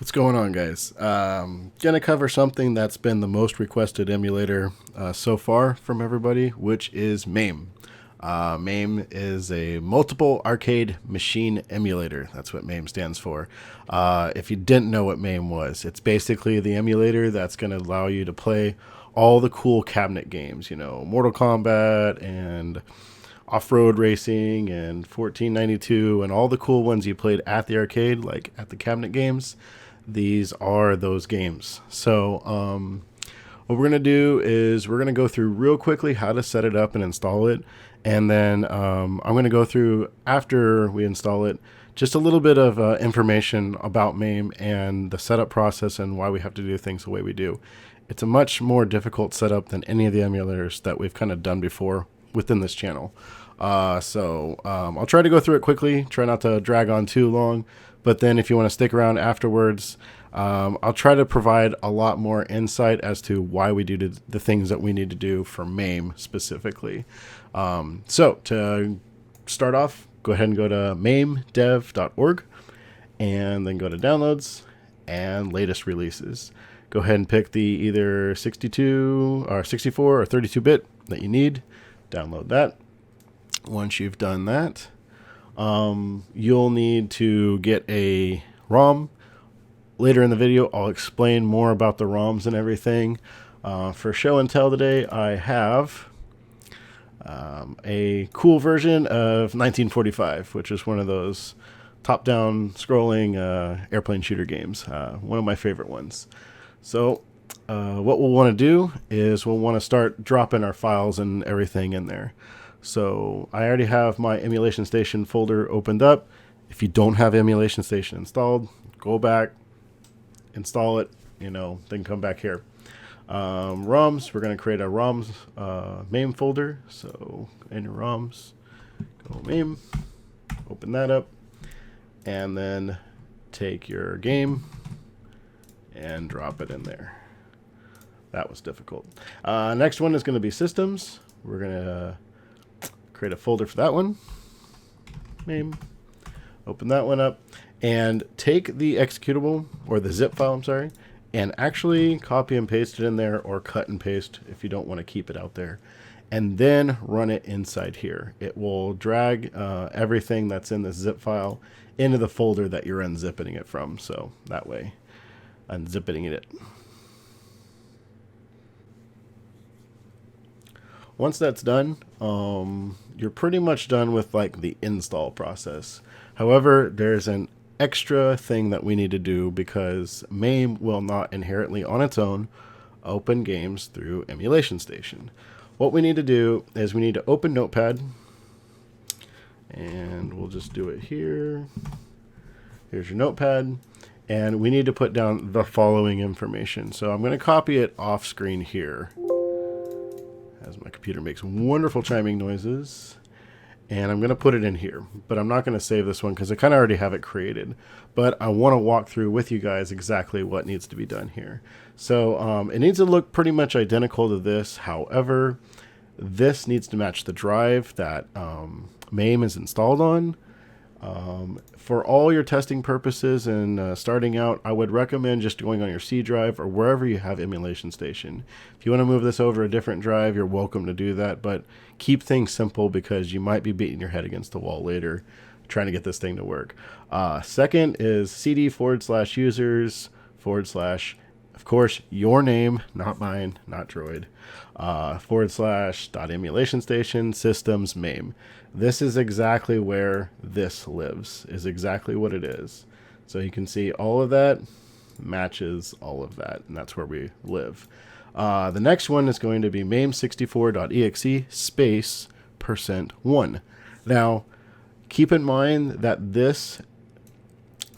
What's going on, guys? Gonna cover something that's been the most requested emulator so far from everybody, which is Mame. Mame is a multiple arcade machine emulator. That's what Mame stands for. If you didn't know what Mame was, it's basically the emulator that's going to allow you to play all the cool cabinet games, Mortal Kombat and off-road racing and 1492 and all the cool ones you played at the arcade, like at the cabinet games. These are those games. So what we're going to do is we're going to go through real quickly how to set it up and install it. And then I'm going to go through, after we install it, just a little bit of information about Mame and the setup process and why we have to do things the way we do. It's a much more difficult setup than any of the emulators that we've kind of done before within this channel. So I'll try to go through it quickly, try not to drag on too long. But then if you want to stick around afterwards, I'll try to provide a lot more insight as to why we do the things that we need to do for Mame specifically. So to start off, go ahead and go to mamedev.org and then go to downloads and latest releases. Go ahead and pick the either 62 or 64 or 32-bit that you need. Download that. Once you've done that, you'll need to get a ROM. Later in the video, I'll explain more about the ROMs and everything. For show and tell today, I have a cool version of 1945, which is one of those top-down scrolling airplane shooter games. One of my favorite ones. So what we'll want to do is we'll want to start dropping our files and everything in there. So I already have my Emulation Station folder opened up. If you don't have Emulation Station installed, go back, install it, then come back here. ROMs, we're going to create a ROMs Mame folder. So in your ROMs, go Mame, open that up, and then take your game and drop it in there. That was difficult. Next one is going to be systems. We're going to create a folder for that one. Mame. Open that one up and take the executable or the zip file, and actually copy and paste it in there, or cut and paste if you don't want to keep it out there, and then run it inside here. It will drag everything that's in this zip file into the folder that you're unzipping it from. So that way, unzipping it. Once that's done, you're pretty much done with like the install process. However, there's an extra thing that we need to do because Mame will not inherently on its own open games through Emulation Station. What we need to do is we need to open Notepad, and we'll just do it here. Here's your Notepad, and we need to put down the following information. So I'm going to copy it off screen here, as my computer makes wonderful chiming noises. And I'm going to put it in here, but I'm not going to save this one because I kind of already have it created. But I want to walk through with you guys exactly what needs to be done here. So it needs to look pretty much identical to this. However, this needs to match the drive that Mame is installed on. For all your testing purposes and starting out, I would recommend just going on your C drive or wherever you have Emulation Station. If you want to move this over a different drive, you're welcome to do that, but keep things simple because you might be beating your head against the wall later trying to get this thing to work. Second is cd/users/ of course, your name, not mine, not Droid, /.emulation station systems Mame. This is exactly where this lives, is exactly what it is. So you can see all of that matches all of that, and that's where we live. The next one is going to be mame64.exe space %1. Now, keep in mind that this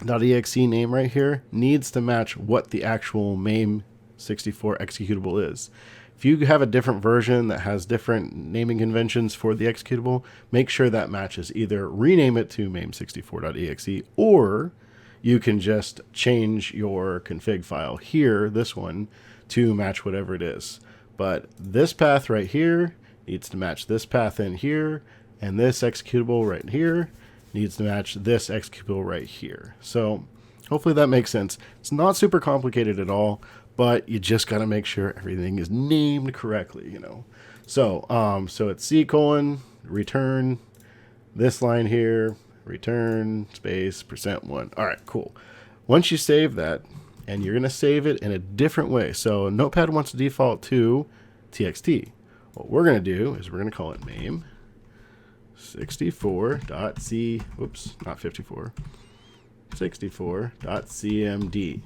.exe name right here needs to match what the actual Mame64 executable is. If you have a different version that has different naming conventions for the executable, make sure that matches. Either rename it to mame64.exe, or you can just change your config file here, this one, to match whatever it is. But this path right here needs to match this path in here, and this executable right here needs to match this executable right here. So Hopefully that makes sense. It's not super complicated at all, but you just got to make sure everything is named correctly, you know. So, so it's C colon, return, this line here, return, space, %1. All right, cool. Once you save that, and you're going to save it in a different way. So Notepad wants to default to txt. What we're going to do is we're going to call it Mame 64.c, oops, not 54, 64.cmd.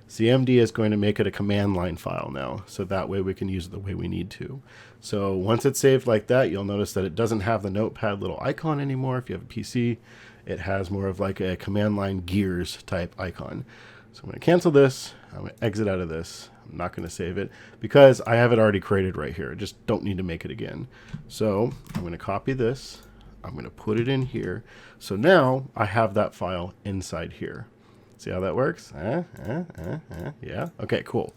CMD is going to make it a command line file now, so that way we can use it the way we need to. So once it's saved like that, you'll notice that it doesn't have the Notepad little icon anymore. If you have a PC, it has more of like a command line gears type icon. So I'm going to cancel this. I'm going to exit out of this. I'm not going to save it because I have it already created right here. I just don't need to make it again. So I'm going to copy this. I'm going to put it in here. So now I have that file inside here. See how that works? Yeah. Okay, cool.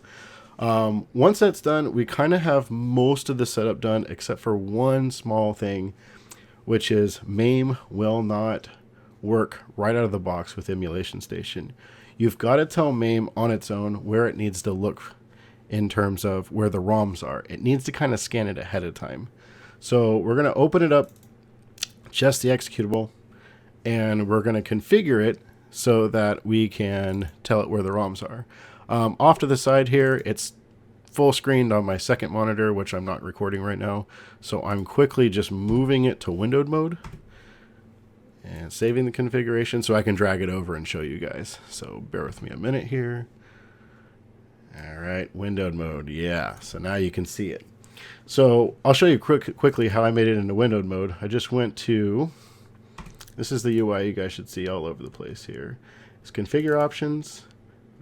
Once that's done, we kind of have most of the setup done except for one small thing, which is Mame will not work right out of the box with Emulation Station. You've got to tell Mame on its own where it needs to look in terms of where the ROMs are. It needs to kind of scan it ahead of time. So we're going to open it up, just the executable, and we're going to configure it so that we can tell it where the ROMs are. Off to the side here, it's full screened on my second monitor, which I'm not recording right now. So I'm quickly just moving it to windowed mode and saving the configuration so I can drag it over and show you guys. So bear with me a minute here. All right, windowed mode. Yeah, so now you can see it. So I'll show you quickly how I made it into windowed mode. I just went to, this is the UI you guys should see all over the place here. It's configure options,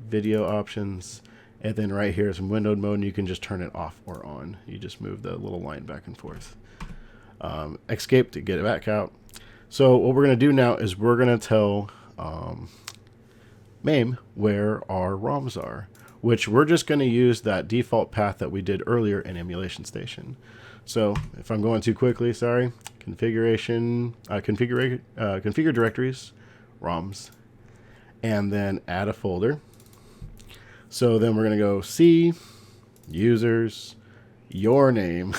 video options, and then right here is in windowed mode, and you can just turn it off or on. You just move the little line back and forth. Escape to get it back out. So what we're going to do now is we're going to tell Mame where our ROMs are, which we're just going to use that default path that we did earlier in Emulation Station. So if I'm going too quickly, sorry, configuration, configure directories, ROMs, and then add a folder. So then we're going to go C, users, your name,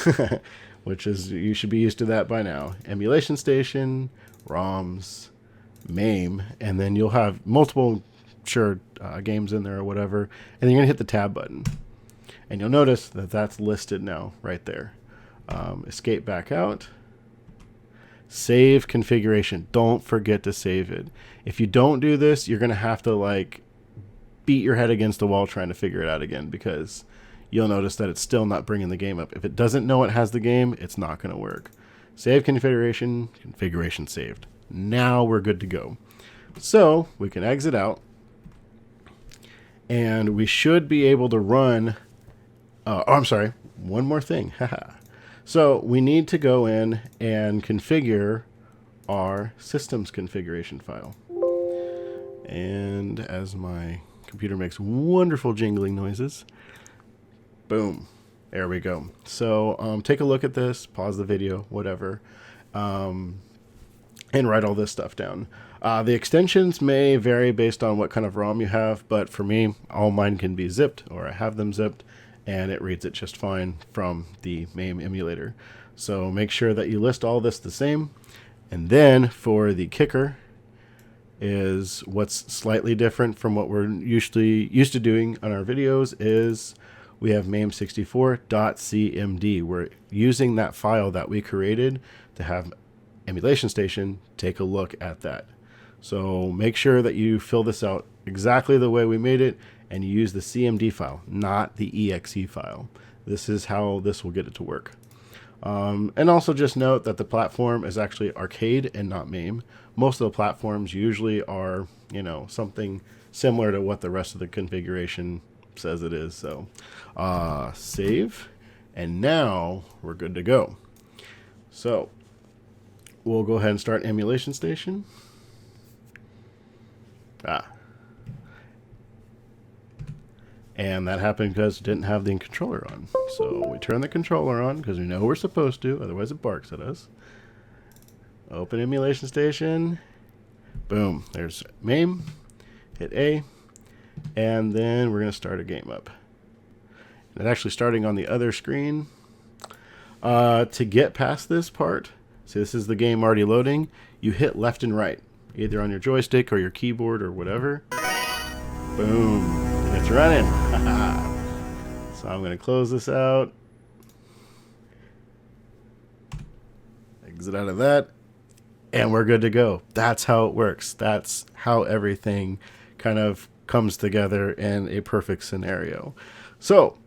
which is, you should be used to that by now, Emulation Station, ROMs, Mame, and then you'll have multiple games in there or whatever, and then you're going to hit the tab button. And you'll notice that that's listed now right there. Escape back out. Save configuration. Don't forget to save it. If you don't do this, you're going to have to like beat your head against the wall trying to figure it out again, because you'll notice that it's still not bringing the game up. If it doesn't know it has the game, it's not going to work. Save configuration, configuration saved. Now we're good to go. So we can exit out, and we should be able to run. Oh, I'm sorry. One more thing. So we need to go in and configure our systems configuration file. And as my computer makes wonderful jingling noises, boom, there we go. So take a look at this, pause the video, whatever, and write all this stuff down. The extensions may vary based on what kind of ROM you have, but for me, all mine can be zipped, or I have them zipped, and it reads it just fine from the Mame emulator. So make sure that you list all this the same. And then for the kicker is what's slightly different from what we're usually used to doing on our videos is we have mame64.cmd. We're using that file that we created to have Emulation Station take a look at that. So make sure that you fill this out exactly the way we made it, and you use the CMD file, not the exe file. This is how this will get it to work. And also just note that the platform is actually arcade and not Mame. Most of the platforms usually are, you know, something similar to what the rest of the configuration says it is. So save, and now we're good to go. So we'll go ahead and start Emulation Station. And that happened because it didn't have the controller on. So we turn the controller on because we know we're supposed to, otherwise it barks at us. Open Emulation Station. Boom, there's Mame. hit A, and then we're going to start a game up. And actually starting on the other screen. To get past this part, so this is the game already loading, you hit left and right, either on your joystick or your keyboard or whatever. Boom. And it's running. So I'm going to close this out. Exit out of that. And we're good to go. That's how it works. That's how everything kind of comes together in a perfect scenario. So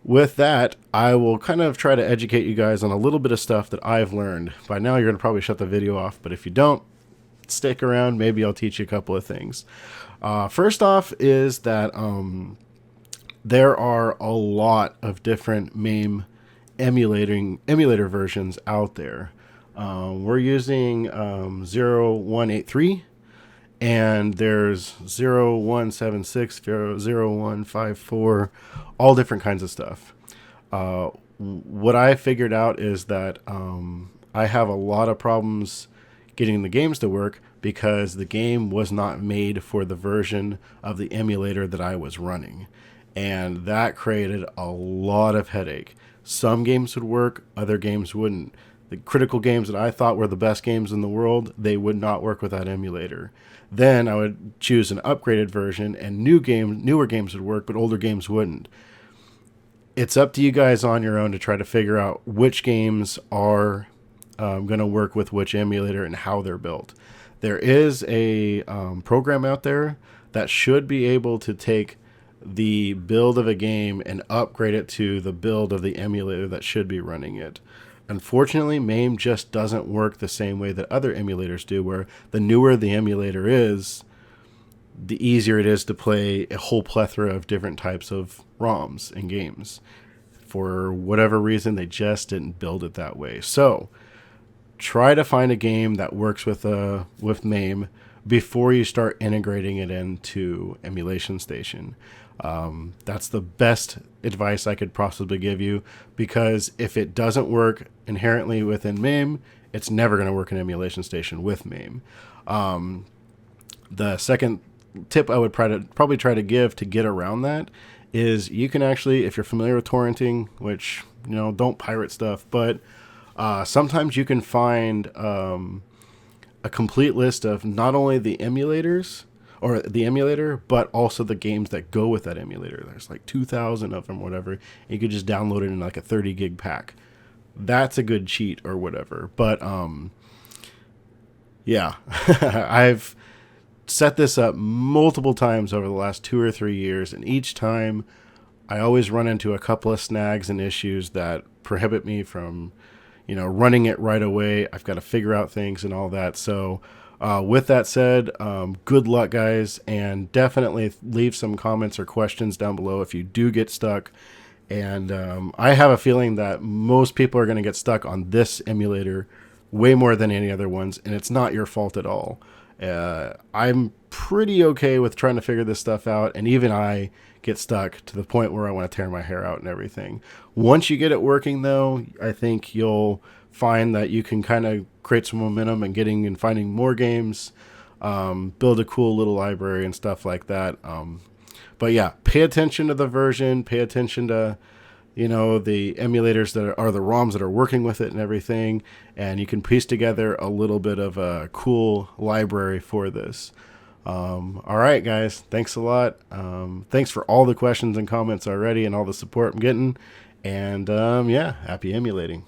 with that, I will kind of try to educate you guys on a little bit of stuff that I've learned. By now, you're going to probably shut the video off, but if you don't, stick around. Maybe I'll teach you a couple of things. First off is that there are a lot of different Mame emulator versions out there. We're using 0183, and there's 0176, 0154, all different kinds of stuff. What I figured out is that I have a lot of problems getting the games to work because the game was not made for the version of the emulator that I was running. And that created a lot of headache. Some games would work, other games wouldn't. The critical games that I thought were the best games in the world, they would not work with that emulator. Then I would choose an upgraded version, and newer games would work, but older games wouldn't. It's up to you guys on your own to try to figure out which games are going to work with which emulator and how they're built. There is a program out there that should be able to take the build of a game and upgrade it to the build of the emulator that should be running it. Unfortunately, Mame just doesn't work the same way that other emulators do, where the newer the emulator is, the easier it is to play a whole plethora of different types of ROMs and games. For whatever reason, they just didn't build it that way. So try to find a game that works with Mame before you start integrating it into Emulation Station. That's the best advice I could possibly give you, because if it doesn't work inherently within Mame, it's never going to work in Emulation Station with Mame. The second tip I would probably try to give to get around that is you can actually, if you're familiar with torrenting, which, don't pirate stuff, but sometimes you can find a complete list of not only the emulators or the emulator, but also the games that go with that emulator. There's like 2,000 of them, whatever. You could just download it in like a 30 gig pack. That's a good cheat or whatever. But yeah, I've set this up multiple times over the last 2 or 3 years, and each time I always run into a couple of snags and issues that prohibit me from running it right away. I've got to figure out things and all that. So with that said, good luck, guys, and definitely leave some comments or questions down below if you do get stuck. And I have a feeling that most people are going to get stuck on this emulator way more than any other ones, and it's not your fault at all. I'm pretty okay with trying to figure this stuff out, and even I get stuck to the point where I want to tear my hair out and everything. Once you get it working, though, I think you'll find that you can kind of create some momentum and getting and finding more games, build a cool little library and stuff like that. But yeah, pay attention to the version, pay attention to the emulators that are the ROMs that are working with it and everything, and you can piece together a little bit of a cool library for this. All right, guys, thanks a lot. Thanks for all the questions and comments already and all the support I'm getting. And yeah, happy emulating.